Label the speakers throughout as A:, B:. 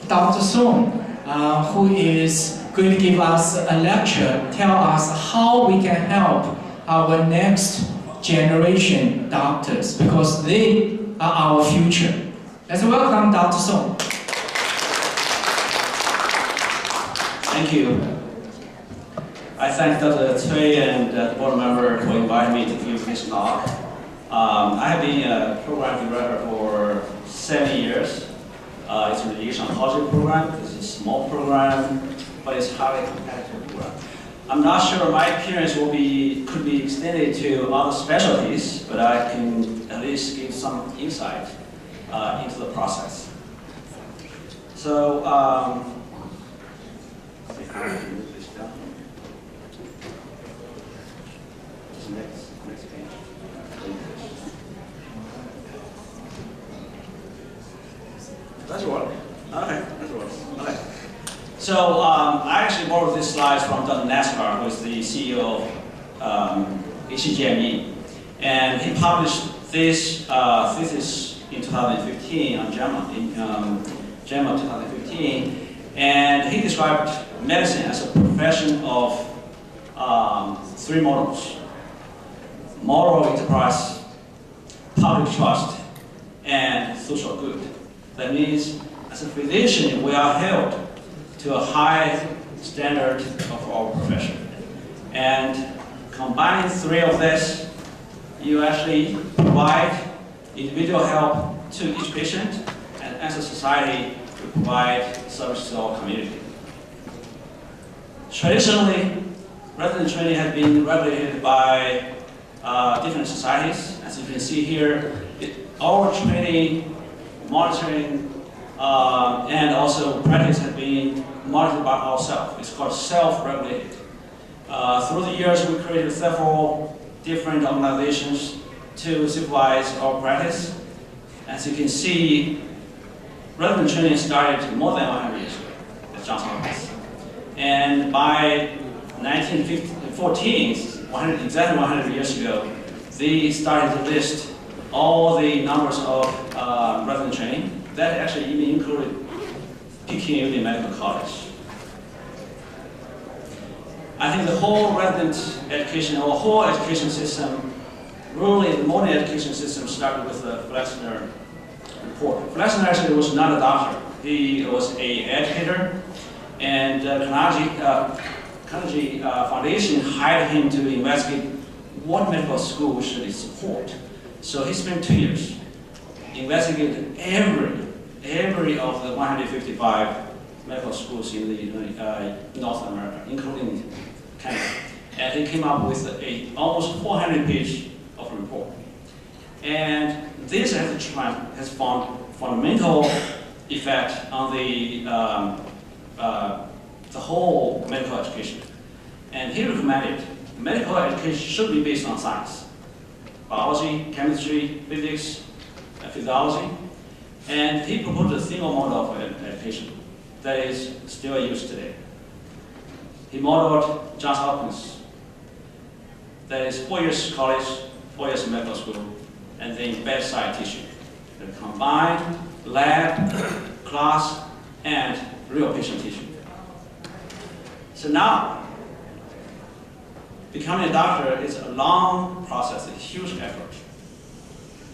A: Dr. Song, who is going to give us a lecture, tell us how we can help our next generation doctors, because they are our future. Let's welcome Dr. Song.
B: Thank you. I thank Dr. Cui and the board member for inviting me to give this talk. I have been a program director for 7 years. It's a radiation oncology program. It's a small program, but it's a highly competitive program. I'm not sure my experience could be extended to other specialties, but I can at least give some insight into the process. So, if I can move this down. Just next page. Does it work? Okay, that works. Okay. So I actually borrowed these slides from Dr. Naskar, who is the CEO of HCGME. And he published this thesis in 2015 on JAMA, in JAMA 2015. And he described medicine as a profession of 3 models: moral enterprise, public trust, and social good. That means, as a physician, we are held to a high standard of our profession. And combining 3 of this, you actually provide individual help to each patient, and as a society, we provide service to our community. Traditionally, resident training has been regulated by different societies. As you can see here, our training, monitoring, and also practice has been monitored by ourselves. It's called self-regulated. Through the years, we created several different organizations to supervise our practice. As you can see, resident training started more than 100 years ago at Johns Hopkins. And by 1914, exactly 100 years ago, they started to list all the numbers of resident training. That actually even included PKU Medical College. I think the whole resident education, or whole education system, really the modern education system started with the Flexner report. Flexner actually was not a doctor. He was an educator, and Carnegie Foundation hired him to investigate what medical school should he support. So he spent 2 years investigating every of the 155 medical schools in the North America, including Canada. And he came up with almost 400-page of report. And this has found fundamental effect on the whole medical education. And he recommended medical education should be based on science: biology, chemistry, physics, and physiology. And he proposed a single model of education that is still used today. He modeled Johns Hopkins, that is 4 years college, 4 years medical school, and then bedside teaching. The combined lab, class, and real patient teaching. So now, becoming a doctor is a long process, a huge effort.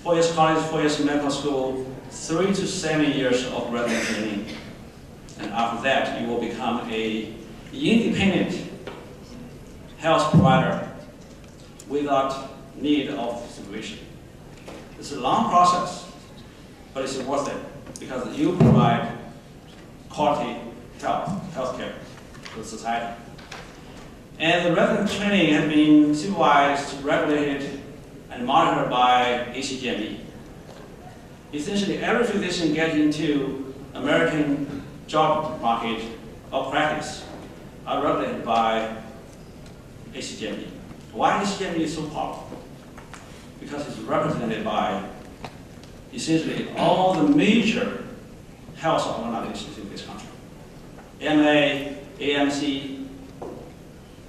B: 4 years college, 4 years medical school, 3 to 7 years of resident training. And after that, you will become an independent health provider without need of supervision. It's a long process, but it's worth it because you provide quality healthcare to society. And the resident training has been supervised, regulated, and monitored by HCGME. Essentially, every physician gets into American job market or practice are regulated by HCGME. Why HCGME is so powerful? Because it's represented by essentially all the major health organizations in this country. AMA, AMC,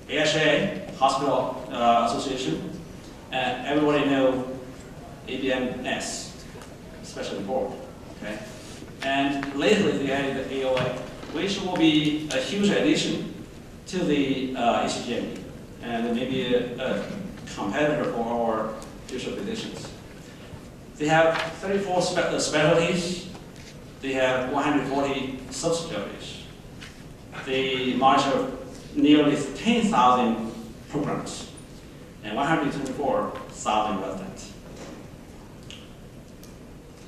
B: AHA, Hospital Association, and everybody know ABMS, Specialty Board, okay? And lately they added the AOA, which will be a huge addition to the HGME, and maybe a competitor for our future physicians. They have 34 specialties. They have 140 subspecialties. They monitor nearly 10,000 programs and 124,000 residents.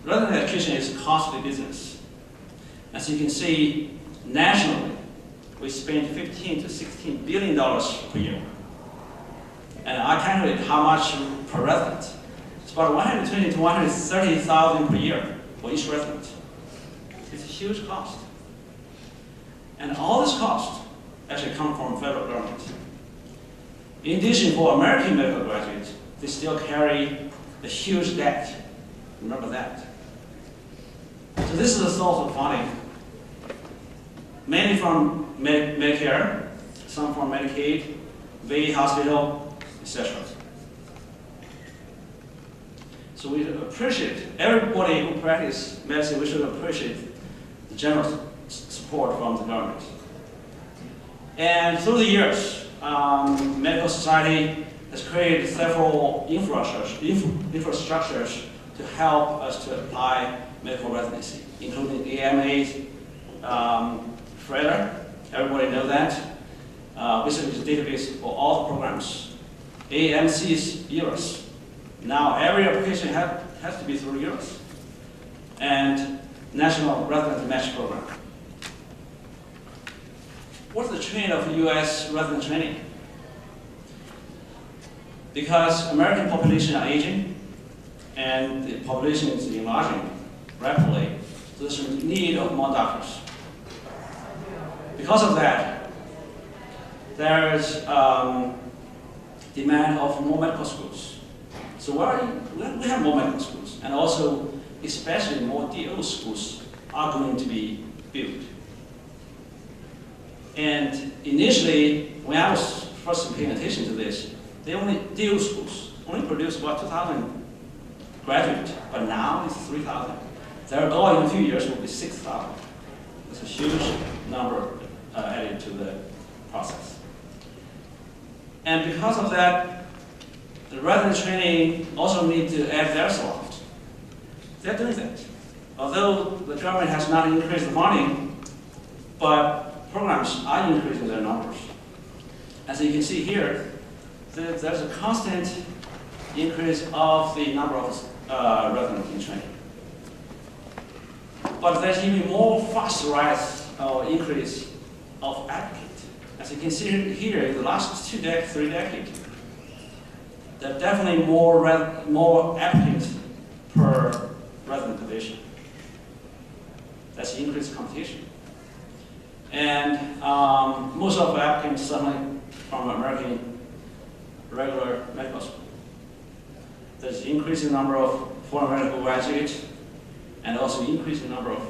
B: Resident education is a costly business. As you can see, nationally, we spend $15 to $16 billion per year. And I calculate how much per resident. It's about 120 to 130,000 per year for each resident. It's a huge cost. And all this cost actually comes from federal government. In addition, for American medical graduates, they still carry a huge debt. Remember that. So this is the source of funding. Many from Medicare, some from Medicaid, VA hospital, etc. So we appreciate, everybody who practices medicine, we should appreciate the generous support from the government. And through the years, medical society has created several infrastructures to help us to apply medical residency, including AMA's FREDA, everybody know that. Research database for all the programs. AMC's ERAS. Now every application has to be through ERAS. And National Resident Match Program. What's the trend of U.S. resident training? Because American population are aging, and the population is enlarging rapidly, so there's a need of more doctors. Because of that, there is demand of more medical schools. So we have more medical schools, and also especially more DO schools are going to be built. And initially, when I was first paying attention to this, DO schools only produce about 2,000 graduates, but now it's 3,000. Their goal in a few years will be 6,000. It's a huge number added to the process. And because of that, the resident training also need to add their slot. They're doing that. Although the government has not increased the funding, but programs are increasing their numbers. As you can see here, there's a constant increase of the number of residents in training. But there's even more fast rise or increase of applicants. As you can see here, in the last 3 decades, there are definitely more applicants per resident position. That's increased competition. And most of the applicants certainly from American regular medical school. There's increasing number of foreign medical graduates and also increasing number of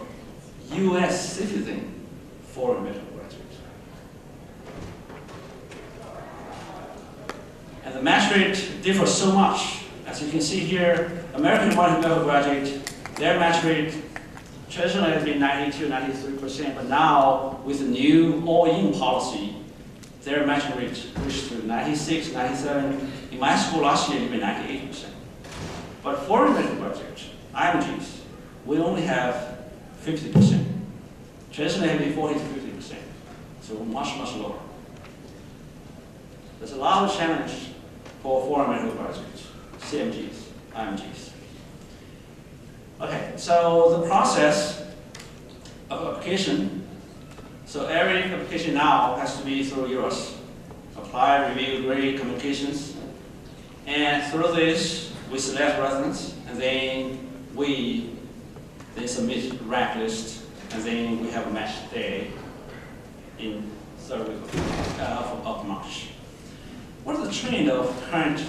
B: U.S. citizen foreign medical graduates. And the match rate differs so much. As you can see here, American foreign medical graduate, their match rate traditionally has been 92, 93%, but now with the new all-in policy, their match rate reached to 96, 97. In my school last year, even 98%. But foreign medical graduates, IMGs, we only have 50%. Traditionally, it would be 40 to 50%. So much, much lower. There's a lot of challenge for foreign medical graduates, CMGs, IMGs. Okay, so the process of application. So every application now has to be through yours. Apply, review, grade, communications. And through this, we select residents, and then they submit rank list, and then we have a match day in 3rd week of March. What is the trend of current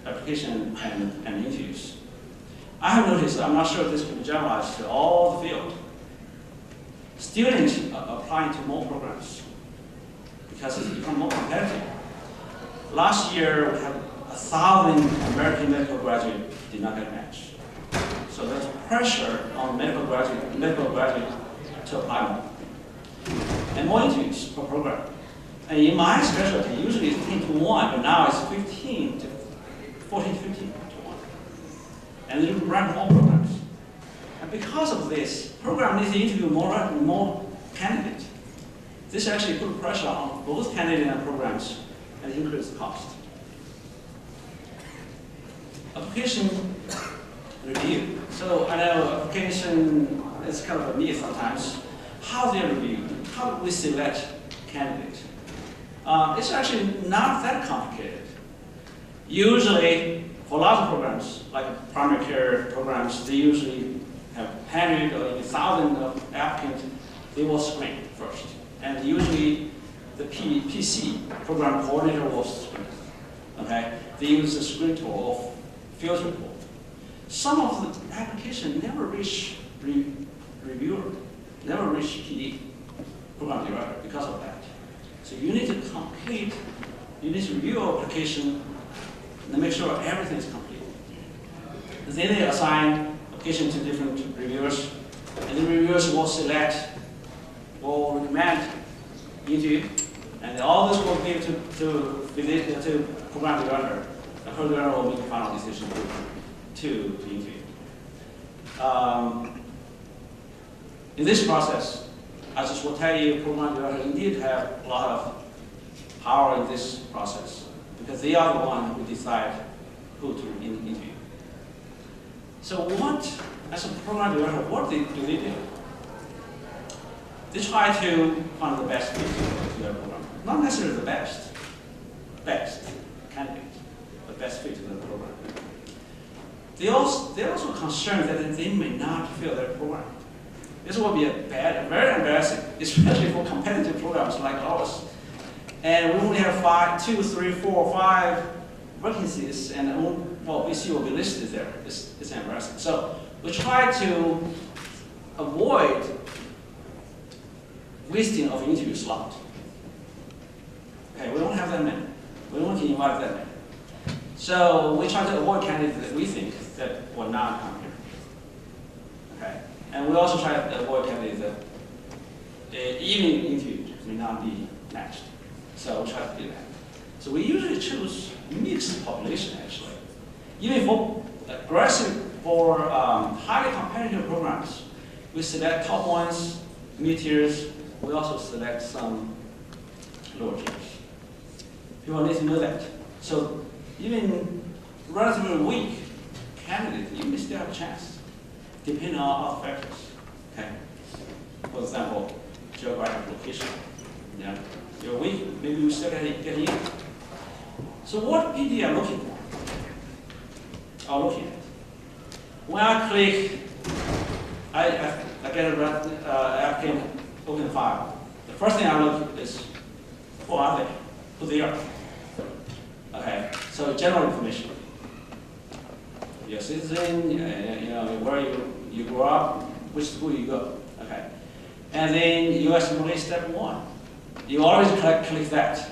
B: application and interviews? I have noticed, I'm not sure if this can be generalized to all the field. Students are applying to more programs because it's become more competitive. Last year, we had 1,000 American medical graduates did not get matched. So there's pressure on medical graduate to apply more. And more interviews per program. And in my specialty, usually it's 10 to 1, but now it's 14 to 15 to 1. And you run more programs. And because of this, program needs to interview more candidates. This actually put pressure on both candidates and programs and increase the cost. Application review. So I know application is kind of a myth sometimes. How they review? How do we select candidates? It's actually not that complicated. Usually, for a lot of programs, like primary care programs, they usually have 100 or even 1,000 of applicants. They will screen first. And usually, the PC, program coordinator, will screen. Okay? They use the screen tool of filter tool. Some of the applications never reach reviewer, never reach PD, program director, because of that. So you need to review your application and make sure everything is complete. Then they assign application to different reviewers, and the reviewers will recommend interview, and all this will be to program director. The program director will make a final decision to interview. In this process, I just will tell you, program director indeed have a lot of power in this process because they are the one who decide who to interview. So as a program director, what do they do? They try to find the best fit to their program. Not necessarily the best candidate, but best fit to the program. They're also concerned that they may not fill their program. This will be very embarrassing, especially for competitive programs like ours. And we only have 2, 3, 4, 5 vacancies, and what we see will be listed there. It's embarrassing. So we try to avoid wasting of interview slot. Okay, we don't have that many. We don't want to invite that many. So we try to avoid candidates that we think that will not come here. Okay, and we also try to avoid candidates that even interviewed may not be matched. So we try to do that. So we usually choose mixed population actually. Even for highly competitive programs, we select top ones, mid tiers. We also select some lower tiers. People need to know that. So even relatively weak candidates, you may still have a chance, depending on other factors. Okay. For example, geographic location. Yeah. You're weak, maybe we still get in. So what PD are looking for? Are looking at. When I click, I get an applicant open file. The first thing I look is who are they? Who they are. Okay, so general information. You're a citizen, you know where you grew up, which school you go. Okay, and then U.S. employee step 1. You always click that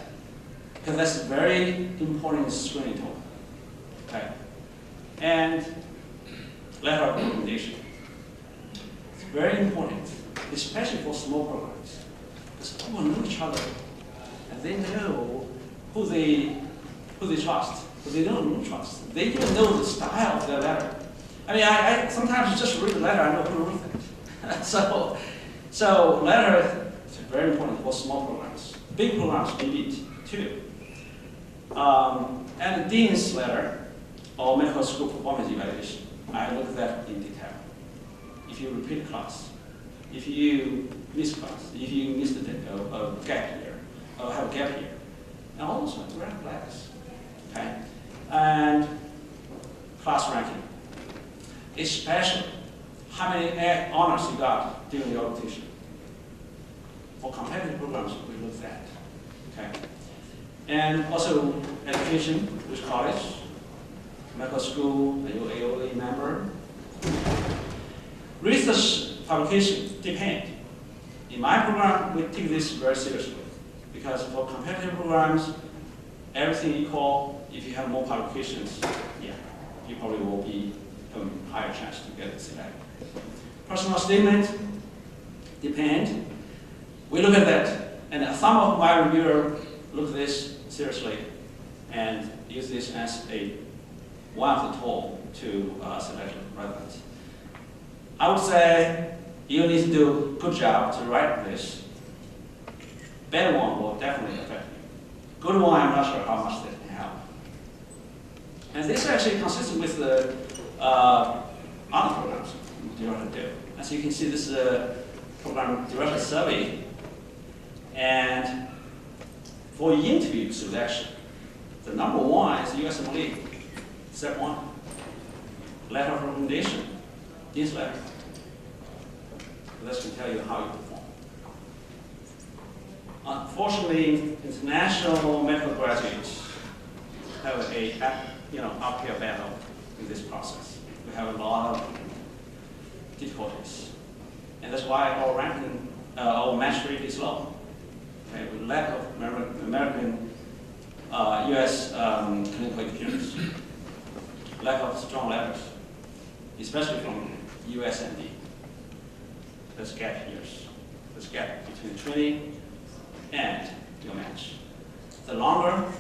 B: because that's a very important screening tool. Okay, and letter of recommendation. It's very important, especially for small programs, because people know each other and they know who they trust, but they don't trust. They even know the style of their letter. I mean, I sometimes just read the letter, I know who wrote it. so letter is very important for small programs. Big programs maybe too. And the dean's letter or medical school performance evaluation, I look at that in detail. If you repeat class, if you miss class, if you miss the gap year, or have a gap year, and all those ones, red flags. Okay? And class ranking. Especially how many honors you got during your rotation. For competitive programs, we look at that. Okay? And also education, which college, medical school, are you AOA member? Research publication depend. In my program, we take this very seriously because for competitive programs, everything equal. If you have more publications, yeah, you probably will be a higher chance to get selected. Personal statement, depend. We look at that, and some of my reviewers look at this seriously and use this as one of the tools to select residents. I would say you need to do a good job to write this. Bad one will definitely affect you. Good one, I'm not sure how much that can help. And this actually consistent with the other programs directly do. As you can see, this is a program directly survey. And for interview selection, the number one is USMLE, step one. Letter of recommendation, this letter. This can tell you how you perform. Unfortunately, international medical graduates have uphill battle in this process. We have a lot of difficulties. And that's why our ranking, our match rate is low. Okay, with lack of American, US clinical experience, lack of strong letters, especially from USMD. There's gap years. There's gap between training and your match. The longer,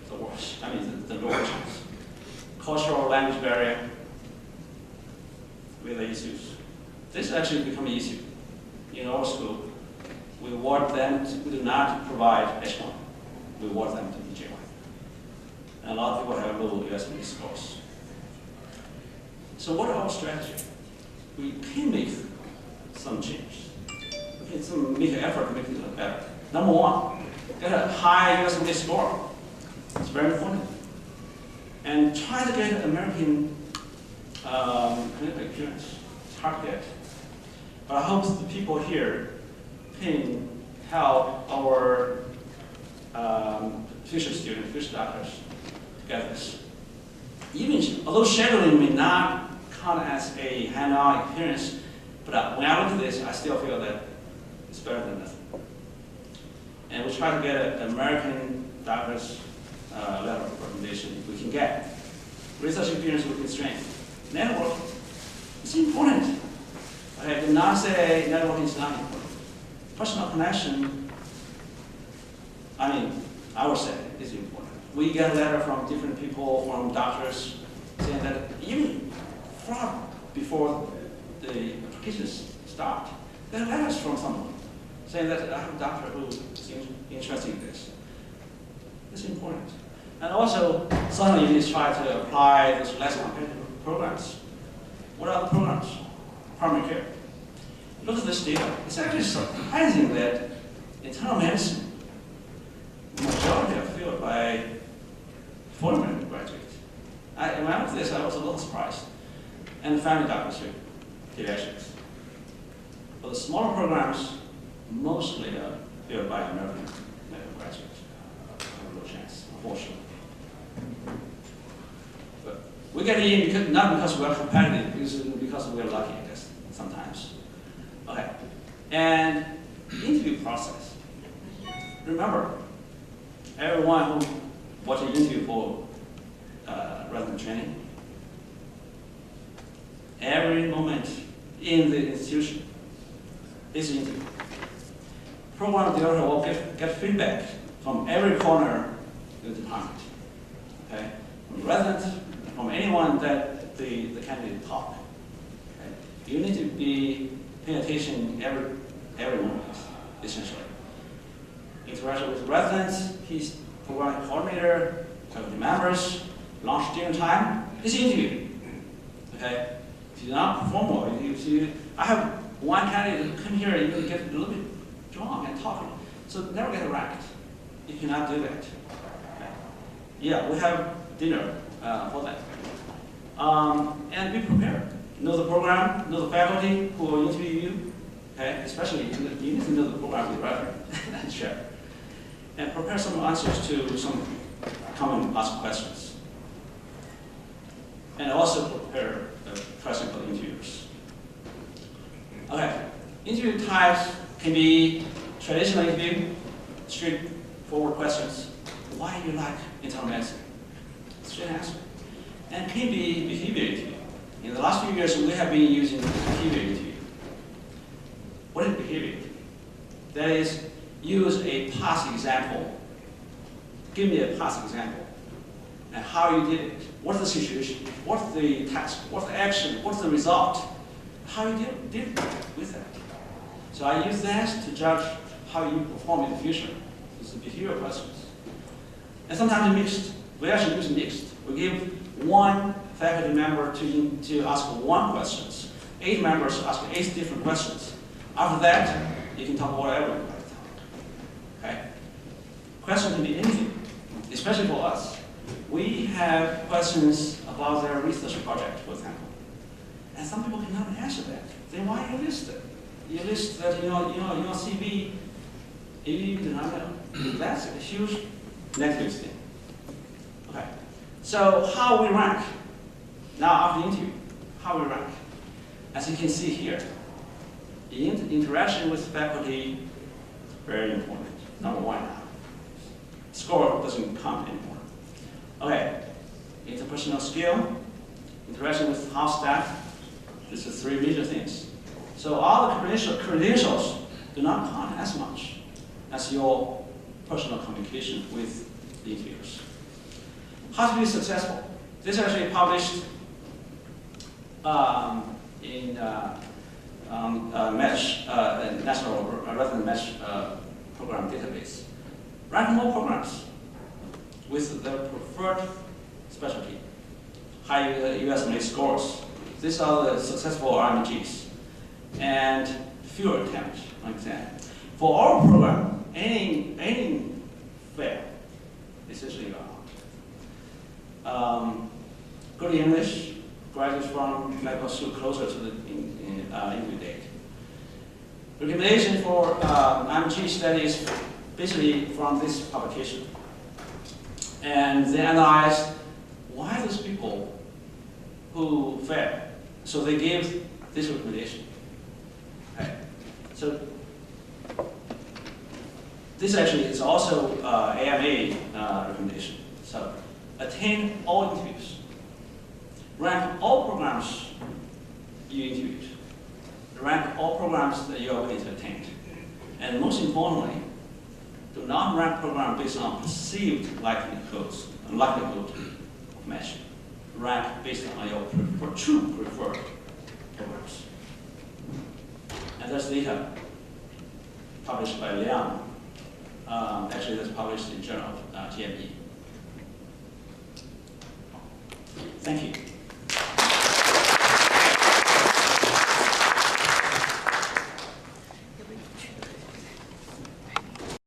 B: the worse. I mean, the lower chance. Cultural language barrier with the issues. This actually become an issue. In our school, we award them, we do not provide H1. We award them to DJ1. And a lot of people have low USMD scores. So what are our strategy? We can make some change. We can make an effort to make it better. Number one, get a high USMD score. It's very important. And try to get American clinical experience. It's hard to get. But I hope the people here can help our future students, future doctors, to get this. Even although shadowing may not count as a hands-on experience, but when I look at this, I still feel that it's better than nothing. And we try to get an American doctor's letter of recommendation if we can get. Research experience we can strengthen. Networking is important. I do not say networking is not important. Personal connection, I would say is important. We get a letter from different people, from doctors, saying that even far before the applications start, there are letters from someone saying that I have a doctor who seems interested in this. It's important. And also, suddenly you just try to apply those less competitive programs. What are the programs? Primary care. Look at this data. It's actually surprising that internal medicine, the majority are filled by foreign medical graduates. When I looked at this, I was a little surprised. And family doctors here, pediatrics. But the smaller programs mostly are filled by American medical graduates. Have a little chance, unfortunately. But we get in not because we're competitive, because we're lucky, I guess, sometimes. Okay, and interview process. Remember, everyone who watched an interview for resident training, every moment in the institution is an interview. Program director will get feedback from every corner of the department. Okay, from residents, from anyone that the candidate talk. Okay? You need to be paying attention every moment, essentially. Interaction with residents, he's program coordinator, faculty members, lunch dinner time, it's an interview. Okay? If you do not perform well, I have one candidate who come here and you get a little bit drunk and talking. So never get ranked. You cannot do that. Okay? Yeah, we have dinner for that. And be prepared. Know the program, know the faculty who will interview you. Okay? Especially, you need to know the program with rather and share. And prepare some answers to some common asked questions. And also prepare a question for the interviewers. Okay, interview types can be traditional interview, straightforward questions. Why do you like internal medicine? Straight answer. And can be behavior interview. In the last few years, we have been using behavior interview. What is behavior interview? That is, use a past example. Give me a past example. And how you did it. What's the situation? What's the task? What's the action? What's the result? How you did with that. So I use that to judge how you perform in the future. These are behavioral questions. And sometimes mixed. We actually use mixed. We give one faculty member to ask one question. 8 members ask 8 different questions. After that, you can talk whatever you like to talk. Okay? Question can be anything, especially for us. We have questions about their research project, for example. And some people cannot answer that. Then why you list it? You list that your CV, you do not know. That's a huge negative thing. Okay. So how we rank? Now after the interview, how we rank? As you can see here, the interaction with faculty, very important. Number 1 now. Score doesn't count anymore. Okay, interpersonal skill, interaction with house staff. These are 3 major things. So all the credentials do not count as much as your personal communication with the interviewers. How to be successful? This is actually published in National Resident Match Program Database. Rank more programs with their preferred specialty, high USMA scores. These are the successful RMGs, and fewer attempts on exam. For our program, any fail, essentially out. Good English, graduates from medical school closer to the interview date. Recommendation for RMG studies basically from this publication. And they analyzed why those people who fail. So they gave this recommendation. Okay. So this actually is also AMA recommendation. So attend all interviews. Rank all programs you interviewed. Rank all programs that you are willing to attend. And most importantly, do not rank program based on perceived likelihood of matching. Rank based on your true preferred programs. And there's data published by Liang. Actually, that's published in Journal of GME. Thank you.